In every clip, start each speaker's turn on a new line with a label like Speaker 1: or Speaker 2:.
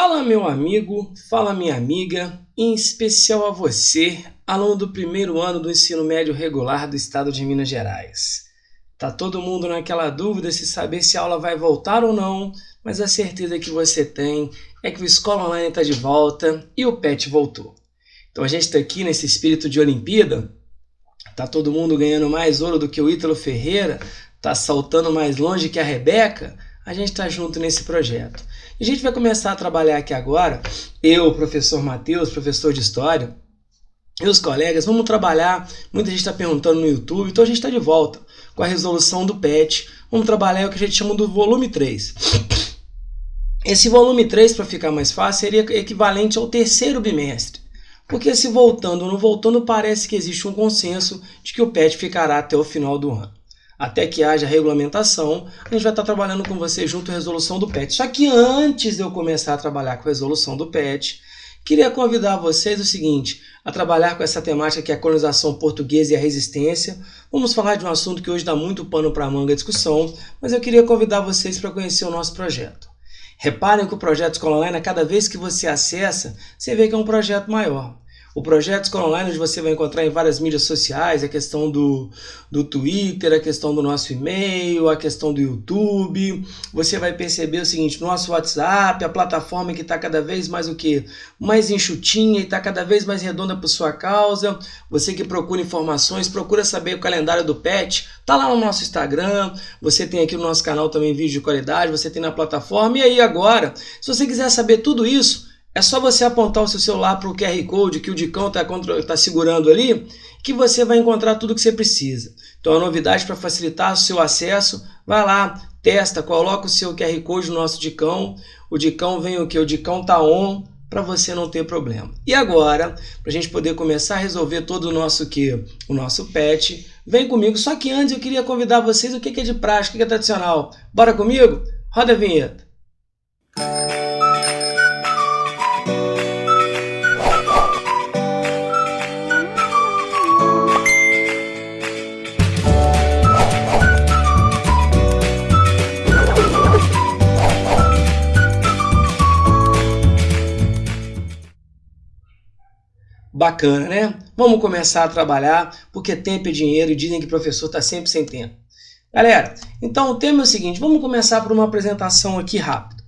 Speaker 1: Fala meu amigo, fala minha amiga, em especial a você, aluno do primeiro ano do ensino médio regular do estado de Minas Gerais. Tá todo mundo naquela dúvida se saber se a aula vai voltar ou não, mas a certeza que você tem é que o Escola Online está de volta e o PET voltou. Então a gente está aqui nesse espírito de Olimpíada, tá todo mundo ganhando mais ouro do que o Ítalo Ferreira, tá saltando mais longe que a Rebeca, a gente está junto nesse projeto. E a gente vai começar a trabalhar aqui agora, eu, professor Matheus, professor de História, e os colegas, vamos trabalhar, muita gente está perguntando no YouTube, então a gente está de volta com a resolução do PET, vamos trabalhar o que a gente chama do volume 3. Esse volume 3, para ficar mais fácil, seria equivalente ao terceiro bimestre, porque se voltando ou não voltando, parece que existe um consenso de que o PET ficará até o final do ano. Até que haja regulamentação, a gente vai estar trabalhando com vocês junto à resolução do PET. Só que antes de eu começar a trabalhar com a resolução do PET, queria convidar vocês o seguinte, a trabalhar com essa temática que é a colonização portuguesa e a resistência. Vamos falar de um assunto que hoje dá muito pano para a manga a discussão, mas eu queria convidar vocês para conhecer o nosso projeto. Reparem que o projeto Escola Online, cada vez que você acessa, você vê que é um projeto maior. O projeto Escola Online você vai encontrar em várias mídias sociais, a questão do Twitter, a questão do nosso e-mail, a questão do YouTube. Você vai perceber o seguinte, nosso WhatsApp, a plataforma que está cada vez mais mais enxutinha e está cada vez mais redonda por sua causa. Você que procura informações, procura saber o calendário do PET, está lá no nosso Instagram, você tem aqui no nosso canal também vídeo de qualidade, você tem na plataforma. E aí agora, se você quiser saber tudo isso, é só você apontar o seu celular para o QR Code que o Dicão está segurando ali, que você vai encontrar tudo que você precisa. Então a novidade para facilitar o seu acesso, vai lá, testa, coloca o seu QR Code no nosso Dicão. O Dicão vem o quê? O Dicão tá on para você não ter problema. E agora, para a gente poder começar a resolver todo o nosso PET, vem comigo. Só que antes eu queria convidar vocês o que é de prática, o que é tradicional. Bora comigo? Roda a vinheta. Bacana, né? Vamos começar a trabalhar, porque tempo é dinheiro e dizem que o professor está sempre sem tempo. Galera, então o tema é o seguinte, vamos começar por uma apresentação aqui rápida.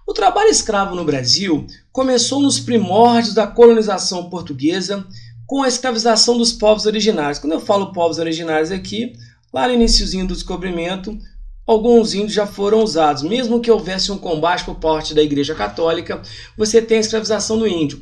Speaker 1: O trabalho escravo no Brasil começou nos primórdios da colonização portuguesa com a escravização dos povos originários. Quando eu falo povos originários aqui, lá no iniciozinho do descobrimento, alguns índios já foram usados. Mesmo que houvesse um combate por parte da Igreja Católica, você tem a escravização do índio.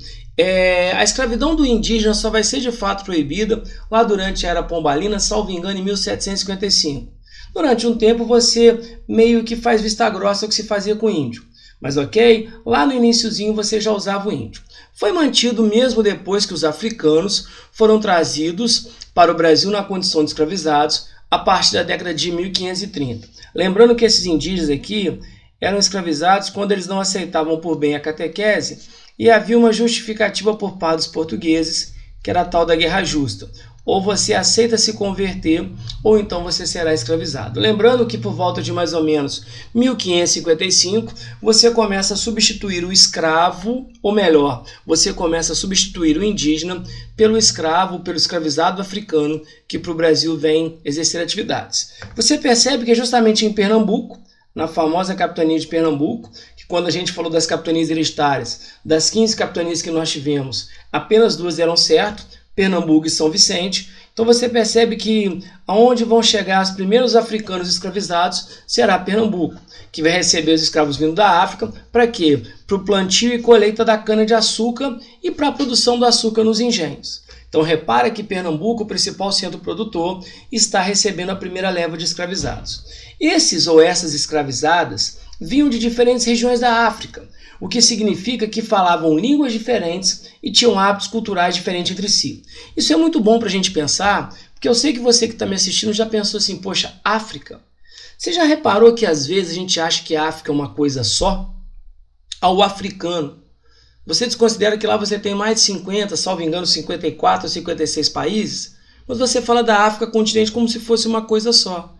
Speaker 1: A escravidão do indígena só vai ser de fato proibida lá durante a Era Pombalina, salvo engano, em 1755. Durante um tempo você meio que faz vista grossa o que se fazia com o índio. Mas ok, lá no iniciozinho você já usava o índio. Foi mantido mesmo depois que os africanos foram trazidos para o Brasil na condição de escravizados a partir da década de 1530. Lembrando que esses indígenas aqui eram escravizados quando eles não aceitavam por bem a catequese e havia uma justificativa por parte dos portugueses, que era a tal da guerra justa. Ou você aceita se converter, ou então você será escravizado. Lembrando que por volta de mais ou menos 1555, você começa a substituir o escravo, ou melhor, você começa a substituir o indígena pelo escravo, pelo escravizado africano, que para o Brasil vem exercer atividades. Você percebe que é justamente em Pernambuco, na famosa capitania de Pernambuco, que quando a gente falou das capitanias hereditárias, das 15 capitanias que nós tivemos, apenas 2 deram certo, Pernambuco e São Vicente. Então você percebe que aonde vão chegar os primeiros africanos escravizados será Pernambuco, que vai receber os escravos vindo da África, para quê? Para o plantio e colheita da cana-de-açúcar e para a produção do açúcar nos engenhos. Então repara que Pernambuco, o principal centro produtor, está recebendo a primeira leva de escravizados. Esses ou essas escravizadas vinham de diferentes regiões da África, o que significa que falavam línguas diferentes e tinham hábitos culturais diferentes entre si. Isso é muito bom para a gente pensar, porque eu sei que você que está me assistindo já pensou assim, poxa, África. Você já reparou que às vezes a gente acha que a África é uma coisa só? Ao africano. Você desconsidera que lá você tem mais de 50, salvo engano, 54 ou 56 países, mas você fala da África continente como se fosse uma coisa só.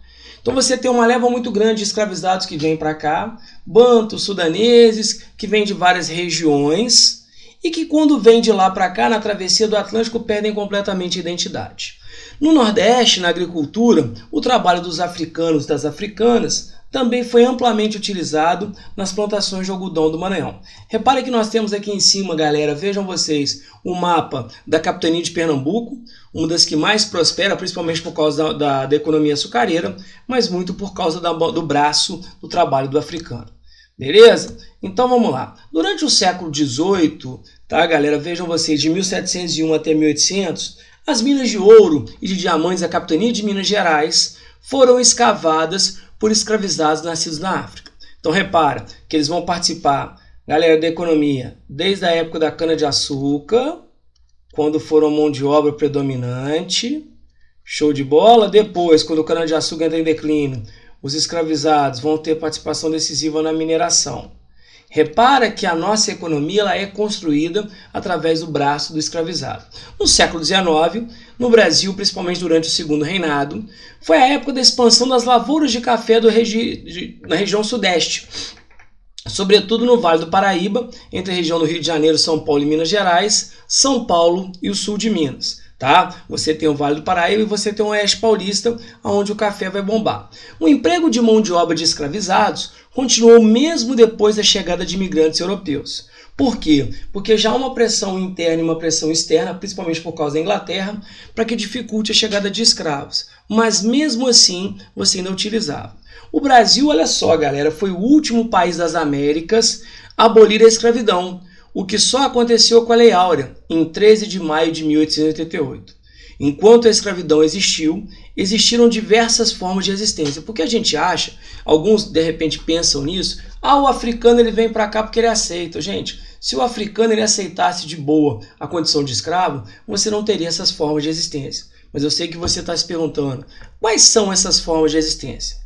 Speaker 1: Então você tem uma leva muito grande de escravizados que vêm para cá, bantos, sudaneses, que vêm de várias regiões e que quando vêm de lá para cá, na travessia do Atlântico, perdem completamente a identidade. No Nordeste, na agricultura, o trabalho dos africanos e das africanas também foi amplamente utilizado nas plantações de algodão do Maranhão. Repare que nós temos aqui em cima, galera, vejam vocês, o mapa da capitania de Pernambuco, uma das que mais prospera, principalmente por causa da economia açucareira, mas muito por causa do braço do trabalho do africano. Beleza? Então vamos lá. Durante o século XVIII, tá, galera, vejam vocês, de 1701 até 1800, as minas de ouro e de diamantes da capitania de Minas Gerais foram escavadas por escravizados nascidos na África. Então repara que eles vão participar, galera, da economia desde a época da cana-de-açúcar, quando foram mão de obra predominante, show de bola. Depois, quando o cana-de-açúcar entra em declínio, os escravizados vão ter participação decisiva na mineração. Repara que a nossa economia ela é construída através do braço do escravizado. No século XIX, no Brasil, principalmente durante o Segundo Reinado, foi a época da expansão das lavouras de café na região sudeste, sobretudo no Vale do Paraíba, entre a região do Rio de Janeiro, São Paulo e Minas Gerais, São Paulo e o sul de Minas. Tá? Você tem o Vale do Paraíba e você tem o Oeste Paulista, onde o café vai bombar. O emprego de mão de obra de escravizados continuou mesmo depois da chegada de imigrantes europeus. Por quê? Porque já há uma pressão interna e uma pressão externa, principalmente por causa da Inglaterra, para que dificulte a chegada de escravos. Mas mesmo assim, você ainda utilizava. O Brasil, olha só, galera, foi o último país das Américas a abolir a escravidão, o que só aconteceu com a Lei Áurea, em 13 de maio de 1888. Enquanto a escravidão existiu, existiram diversas formas de resistência. Porque a gente acha, alguns de repente pensam nisso, o africano ele vem para cá porque ele aceita. Gente, se o africano ele aceitasse de boa a condição de escravo, você não teria essas formas de resistência. Mas eu sei que você está se perguntando, quais são essas formas de resistência?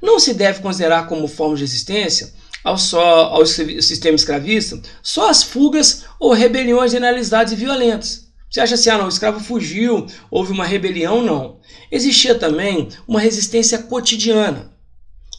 Speaker 1: Não se deve considerar como forma de resistência ao sistema escravista só as fugas ou rebeliões generalizadas e violentas. Você acha assim, não, o escravo fugiu, houve uma rebelião? Não. Existia também uma resistência cotidiana.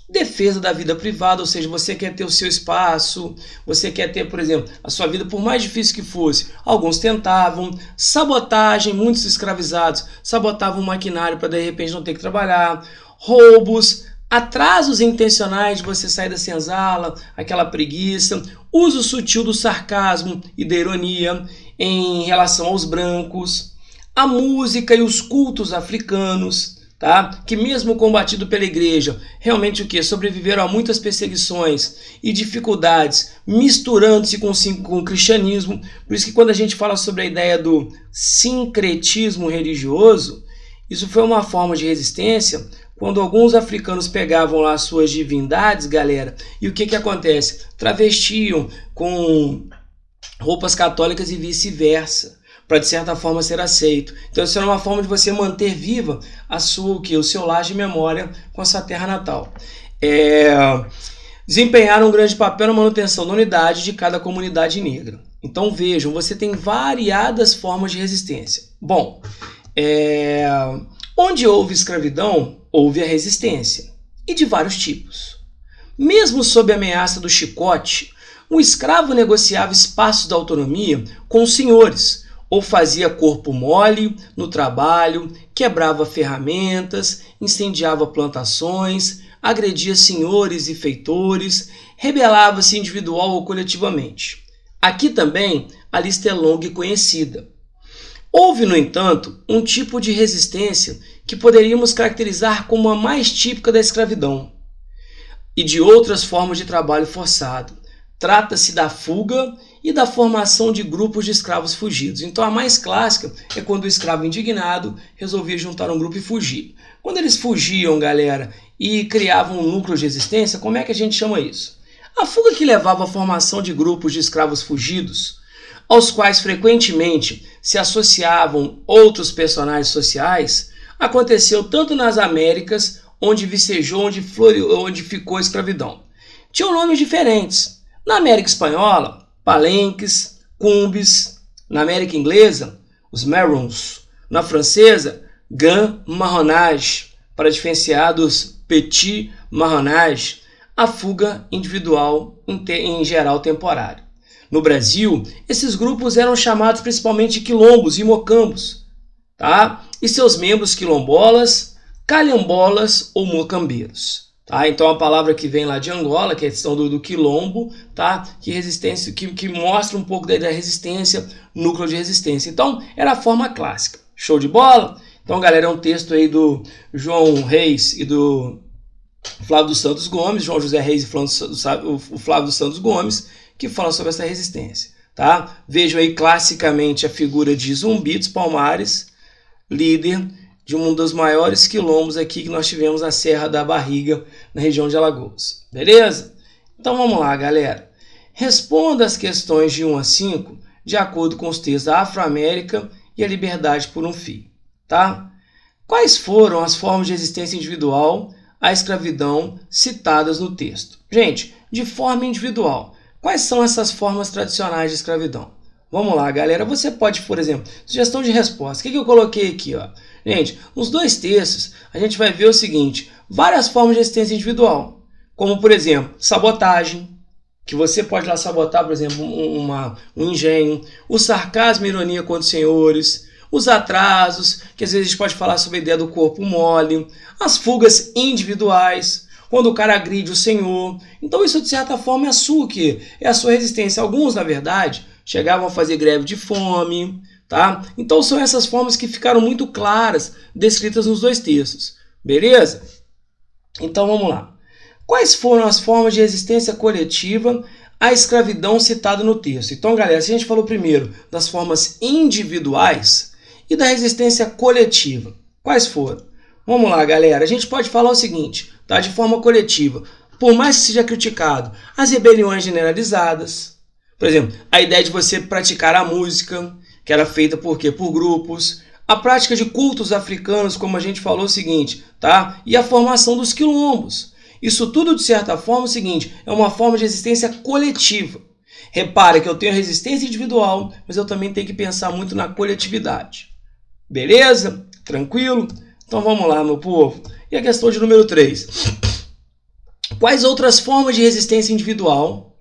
Speaker 1: Defesa da vida privada, ou seja, você quer ter o seu espaço, você quer ter, por exemplo, a sua vida, por mais difícil que fosse. Alguns tentavam. Sabotagem, muitos escravizados sabotavam o maquinário para de repente não ter que trabalhar. Roubos, atrasos intencionais de você sair da senzala, aquela preguiça, uso sutil do sarcasmo e da ironia em relação aos brancos, a música e os cultos africanos, tá? Que mesmo combatido pela igreja, realmente o que? Sobreviveram a muitas perseguições e dificuldades, misturando-se com o cristianismo. Por isso que quando a gente fala sobre a ideia do sincretismo religioso, isso foi uma forma de resistência quando alguns africanos pegavam lá suas divindades, galera, e o que acontece? Travestiam com roupas católicas e vice-versa, para de certa forma ser aceito. Então isso era uma forma de você manter viva o seu laço de memória com a sua terra natal. Desempenharam um grande papel na manutenção da unidade de cada comunidade negra. Então vejam, você tem variadas formas de resistência. Bom, onde houve escravidão, houve a resistência, e de vários tipos. Mesmo sob a ameaça do chicote, o escravo negociava espaços da autonomia com os senhores, ou fazia corpo mole no trabalho, quebrava ferramentas, incendiava plantações, agredia senhores e feitores, rebelava-se individual ou coletivamente. Aqui também a lista é longa e conhecida. Houve, no entanto, um tipo de resistência que poderíamos caracterizar como a mais típica da escravidão e de outras formas de trabalho forçado. Trata-se da fuga e da formação de grupos de escravos fugidos. Então a mais clássica é quando o escravo indignado resolvia juntar um grupo e fugir. Quando eles fugiam, galera, e criavam um núcleo de resistência, como é que a gente chama isso? A fuga que levava à formação de grupos de escravos fugidos, aos quais frequentemente se associavam outros personagens sociais, aconteceu tanto nas Américas, onde vicejou, onde ficou a escravidão. Tinham nomes diferentes. Na América Espanhola, palenques, cumbes. Na América Inglesa, os marrons. Na francesa, gants marronnage. para diferenciar dos petit marronnage, a fuga individual em geral temporária. No Brasil, esses grupos eram chamados principalmente de quilombos e mocambos, tá? E seus membros quilombolas, calhambolas ou mocambeiros. Tá? Então a palavra que vem lá de Angola, que é a questão do quilombo, tá? que mostra um pouco da resistência, núcleo de resistência. Então era a forma clássica. Show de bola? Então, galera, é um texto aí do João Reis e do Flávio dos Santos Gomes, João José Reis e o Flávio dos Santos Gomes, que falam sobre essa resistência. Tá? Vejam aí classicamente a figura de Zumbi dos Palmares, líder de um dos maiores quilombos aqui que nós tivemos na Serra da Barriga, na região de Alagoas. Beleza? Então vamos lá, galera. Responda as questões de 1 a 5 de acordo com os textos da Afro-América e a Liberdade por um Fio. Tá? Quais foram as formas de resistência individual à escravidão citadas no texto? Gente, de forma individual, quais são essas formas tradicionais de escravidão? Vamos lá, galera. Você pode, por exemplo, sugestão de resposta. O que eu coloquei aqui? Ó? Gente, nos dois textos, a gente vai ver o seguinte, várias formas de resistência individual, como, por exemplo, sabotagem, que você pode lá sabotar, por exemplo, um engenho, o sarcasmo e ironia contra os senhores, os atrasos, que às vezes a gente pode falar sobre a ideia do corpo mole, as fugas individuais, quando o cara agride o senhor. Então isso, de certa forma, é a sua resistência. Alguns, na verdade, chegavam a fazer greve de fome, tá? Então são essas formas que ficaram muito claras, descritas nos dois textos. Beleza? Então vamos lá. Quais foram as formas de resistência coletiva à escravidão citada no texto? Então, galera, se a gente falou primeiro das formas individuais e da resistência coletiva, quais foram? Vamos lá, galera. A gente pode falar o seguinte, tá? De forma coletiva, por mais que seja criticado, as rebeliões generalizadas, por exemplo, a ideia de você praticar a música, que era feita por quê? Por grupos, a prática de cultos africanos, como a gente falou o seguinte, tá? E a formação dos quilombos. Isso tudo, de certa forma, é o seguinte, é uma forma de resistência coletiva. Repare que eu tenho resistência individual, mas eu também tenho que pensar muito na coletividade. Beleza? Tranquilo? Então vamos lá, meu povo. E a questão de número 3. Quais outras formas de resistência individual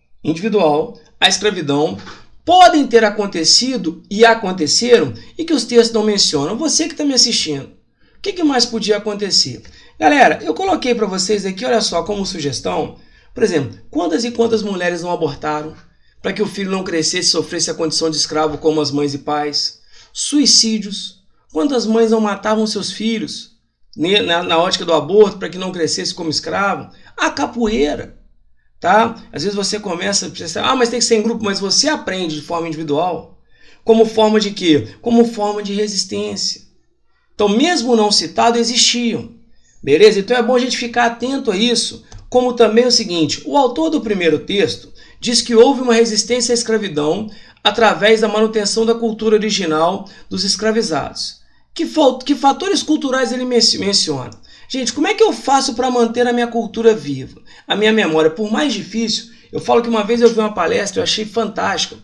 Speaker 1: à escravidão podem ter acontecido e aconteceram e que os textos não mencionam? Você que está me assistindo, o que mais podia acontecer? Galera, eu coloquei para vocês aqui, olha só, como sugestão, por exemplo, quantas e quantas mulheres não abortaram para que o filho não crescesse e sofresse a condição de escravo como as mães e pais? Suicídios. Quantas mães não matavam seus filhos na ótica do aborto para que não crescesse como escravo? A capoeira. Tá? Às vezes você começa a pensar, mas tem que ser em grupo, mas você aprende de forma individual. Como forma de quê? Como forma de resistência. Então, mesmo não citado, existiam. Beleza? Então é bom a gente ficar atento a isso. Como também é o seguinte, o autor do primeiro texto diz que houve uma resistência à escravidão através da manutenção da cultura original dos escravizados. Que fatores culturais ele menciona? Gente, como é que eu faço para manter a minha cultura viva? A minha memória, por mais difícil, eu falo que uma vez eu vi uma palestra, eu achei fantástica,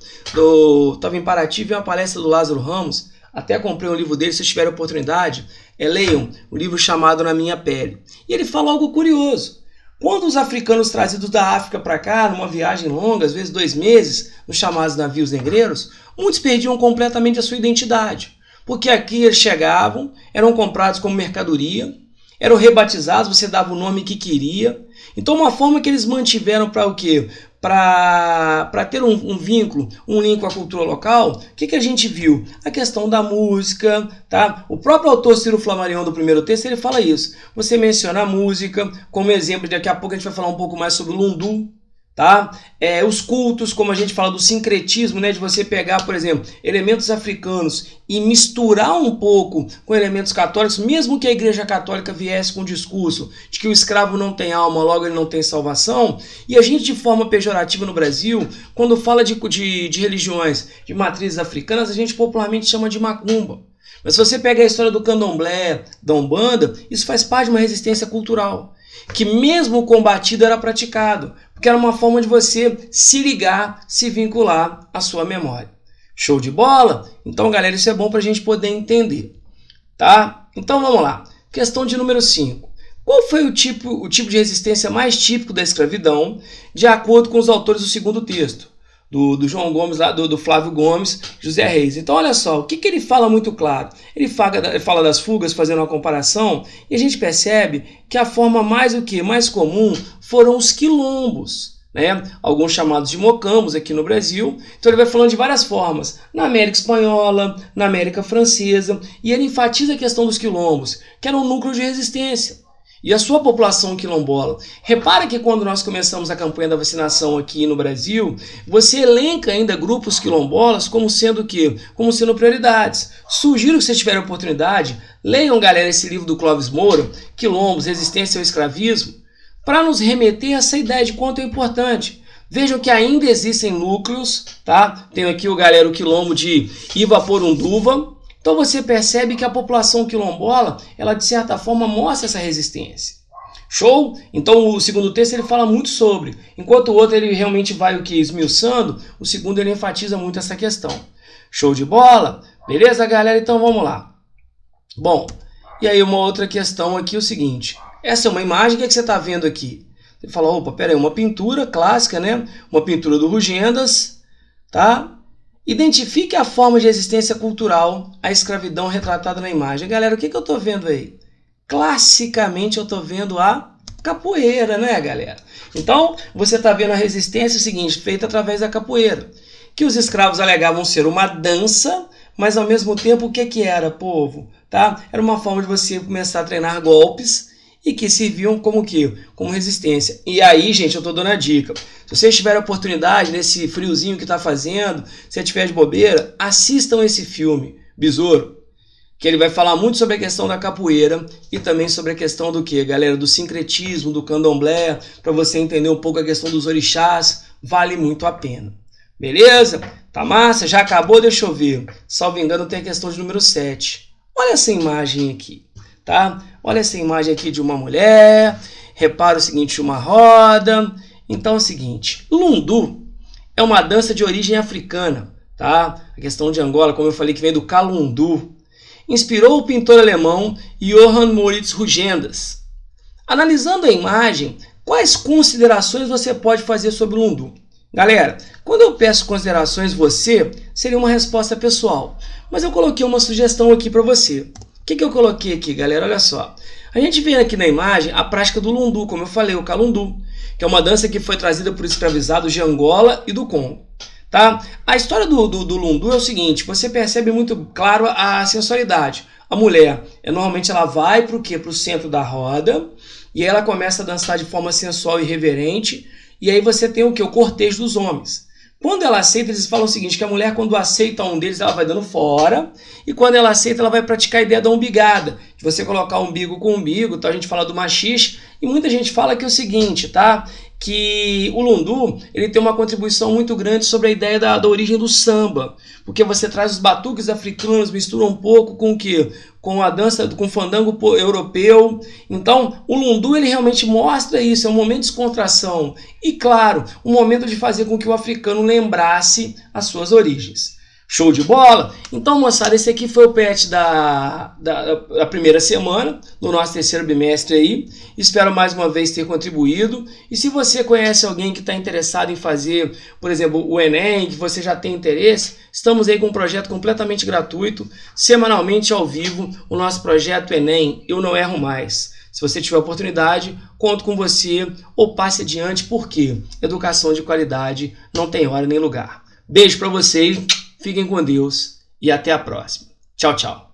Speaker 1: estava em Paraty, vi uma palestra do Lázaro Ramos, até comprei um livro dele, se vocês tiverem oportunidade, leiam o livro chamado Na Minha Pele. E ele fala algo curioso. Quando os africanos trazidos da África para cá, numa viagem longa, às vezes 2 meses, nos chamados navios negreiros, muitos perdiam completamente a sua identidade. Porque aqui eles chegavam, eram comprados como mercadoria, eram rebatizados, você dava o nome que queria. Então, uma forma que eles mantiveram para o quê? Para ter um vínculo, um link com a cultura local, o que a gente viu? A questão da música, tá? O próprio autor Ciro Flammarion do primeiro texto, ele fala isso. Você menciona a música, como exemplo, daqui a pouco a gente vai falar um pouco mais sobre o lundu, tá? Os cultos, como a gente fala do sincretismo, né? De você pegar, por exemplo, elementos africanos e misturar um pouco com elementos católicos, mesmo que a Igreja Católica viesse com o discurso de que o escravo não tem alma, logo ele não tem salvação, e a gente, de forma pejorativa no Brasil, quando fala de religiões de matrizes africanas, a gente popularmente chama de macumba. Mas se você pega a história do candomblé, da Umbanda, isso faz parte de uma resistência cultural, que mesmo combatido era praticado, porque era uma forma de você se ligar, se vincular à sua memória. Show de bola? Então, galera, isso é bom para a gente poder entender, tá? Então, vamos lá. Questão de número 5. Qual foi o tipo de resistência mais típico da escravidão, de acordo com os autores do segundo texto? Do João Gomes, lá do Flávio Gomes, José Reis. Então, olha só, o que ele fala muito claro? Ele fala das fugas, fazendo uma comparação, e a gente percebe que a forma mais comum foram os quilombos, né? Alguns chamados de mocambos aqui no Brasil. Então ele vai falando de várias formas, na América Espanhola, na América Francesa, e ele enfatiza a questão dos quilombos, que era um núcleo de resistência. E a sua população quilombola. Repara que quando nós começamos a campanha da vacinação aqui no Brasil, você elenca ainda grupos quilombolas como sendo o quê? Como sendo prioridades. Sugiro que vocês tiverem oportunidade, leiam, galera, esse livro do Clóvis Moura, Quilombos, Resistência ao Escravismo, para nos remeter a essa ideia de quanto é importante. Vejam que ainda existem núcleos, tá? Tem aqui o quilombo de Ivaporunduva. Então você percebe que a população quilombola, ela de certa forma mostra essa resistência. Show? Então o segundo texto ele fala muito sobre, enquanto o outro ele realmente vai esmiuçando, o segundo ele enfatiza muito essa questão. Show de bola? Beleza, galera? Então vamos lá. Bom, e aí uma outra questão aqui é o seguinte, essa é uma imagem, o que você está vendo aqui? Você fala, opa, peraí, uma pintura clássica, né? Uma pintura do Rugendas, tá? Identifique a forma de resistência cultural à escravidão retratada na imagem. Galera, o que eu estou vendo aí? Classicamente eu estou vendo a capoeira, né, galera? Então, você está vendo a resistência seguinte, feita através da capoeira. Que os escravos alegavam ser uma dança, mas ao mesmo tempo o que era, povo? Tá? Era uma forma de você começar a treinar golpes e que serviam como quê? Como resistência. E aí, gente, eu estou dando a dica. Se vocês tiverem oportunidade, nesse friozinho que está fazendo, se você tiver de bobeira, assistam esse filme, Besouro, que ele vai falar muito sobre a questão da capoeira e também sobre a questão do quê, galera? Do sincretismo, do candomblé, para você entender um pouco a questão dos orixás, vale muito a pena. Beleza? Tá massa? Já acabou? Deixa eu ver. Salvo engano, tem a questão de número 7. Olha essa imagem aqui, tá? Olha essa imagem aqui de uma mulher, repara o seguinte, uma roda. Então é o seguinte, Lundu é uma dança de origem africana, tá? A questão de Angola, como eu falei, que vem do Calundu. Inspirou o pintor alemão Johann Moritz Rugendas. Analisando a imagem, quais considerações você pode fazer sobre o Lundu? Galera, quando eu peço considerações seria uma resposta pessoal, mas eu coloquei uma sugestão aqui para você. O que eu coloquei aqui, galera? Olha só. A gente vê aqui na imagem a prática do Lundu, como eu falei, o Calundu, que é uma dança que foi trazida por escravizados de Angola e do Congo. Tá? A história do Lundu é o seguinte, você percebe muito claro a sensualidade. A mulher, normalmente ela vai para o quê? Para o centro da roda, e ela começa a dançar de forma sensual e reverente, e aí você tem o quê? O cortejo dos homens. Quando ela aceita, eles falam o seguinte, que a mulher, quando aceita um deles, ela vai dando fora, e quando ela aceita, ela vai praticar a ideia da umbigada, de você colocar umbigo com umbigo, tá? A gente fala do machixe, e muita gente fala que é o seguinte, tá? Que o Lundu, ele tem uma contribuição muito grande sobre a ideia da origem do samba, porque você traz os batuques africanos, mistura um pouco com o quê? Com a dança, com o fandango europeu. Então, o Lundu, ele realmente mostra isso, é um momento de descontração. E, claro, um momento de fazer com que o africano lembrasse as suas origens. Show de bola? Então, moçada, esse aqui foi o PET da primeira semana, do nosso terceiro bimestre aí. Espero mais uma vez ter contribuído. E se você conhece alguém que está interessado em fazer, por exemplo, o Enem, que você já tem interesse, estamos aí com um projeto completamente gratuito, semanalmente ao vivo, o nosso projeto Enem, Eu Não Erro Mais. Se você tiver oportunidade, conto com você ou passe adiante, porque educação de qualidade não tem hora nem lugar. Beijo para vocês. Fiquem com Deus e até a próxima. Tchau, tchau.